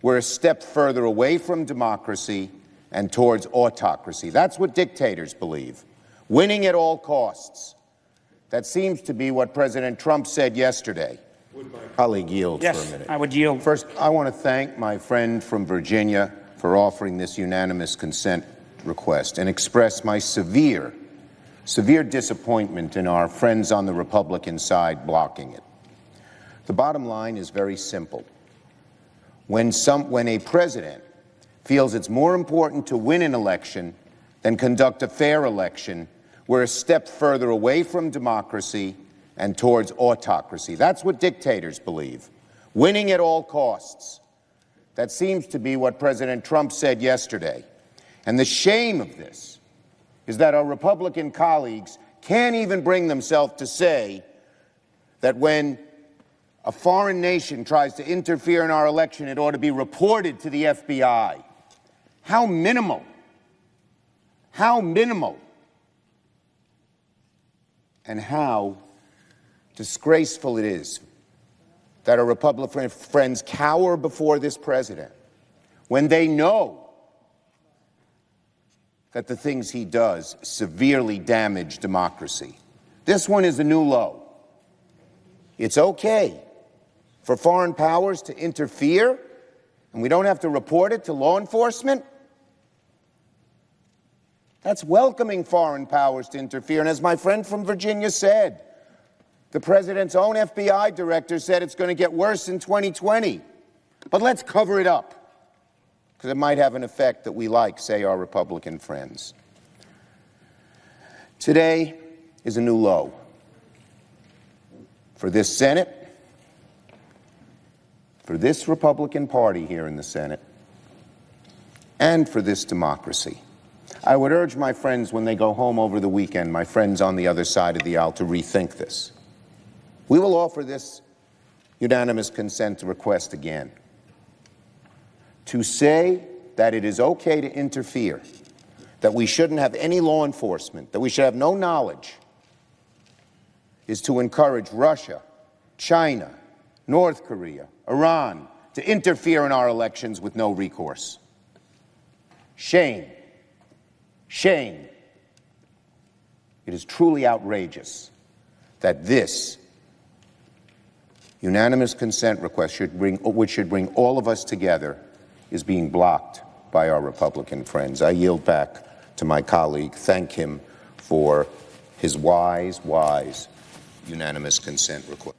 we're a step further away from democracy and towards autocracy. That's what dictators believe. Winning at all costs. That seems to be what President Trump said yesterday. Would my colleague yield for a minute? Yes, I would yield. First, I want to thank my friend from Virginia for offering this unanimous consent request and express my severe disappointment in our friends on the Republican side blocking it. The bottom line is very simple. When a president feels it's more important to win an election than conduct a fair election, we're a step further away from democracy and towards autocracy. That's what dictators believe. Winning at all costs. That seems to be what President Trump said yesterday. And the shame of this is that our Republican colleagues can't even bring themselves to say that when a foreign nation tries to interfere in our election, it ought to be reported to the FBI. How minimal. How minimal. And how disgraceful it is that our Republican friends cower before this president when they know that the things he does severely damage democracy. This one is a new low. It's okay for foreign powers to interfere, and we don't have to report it to law enforcement. That's welcoming foreign powers to interfere. And as my friend from Virginia said, the president's own FBI director said it's going to get worse in 2020. But let's cover it up, because it might have an effect that we like, say our Republican friends. Today is a new low for this Senate, for this Republican Party here in the Senate, and for this democracy. I would urge my friends when they go home over the weekend, my friends on the other side of the aisle, to rethink this. We will offer this unanimous consent request again. To say that it is okay to interfere, that we shouldn't have any law enforcement, that we should have no knowledge, is to encourage Russia, China, North Korea, Iran to interfere in our elections with no recourse. Shame. Shame. It is truly outrageous that this unanimous consent request, which should bring all of us together, is being blocked by our Republican friends. I yield back to my colleague. Thank him for his wise unanimous consent request.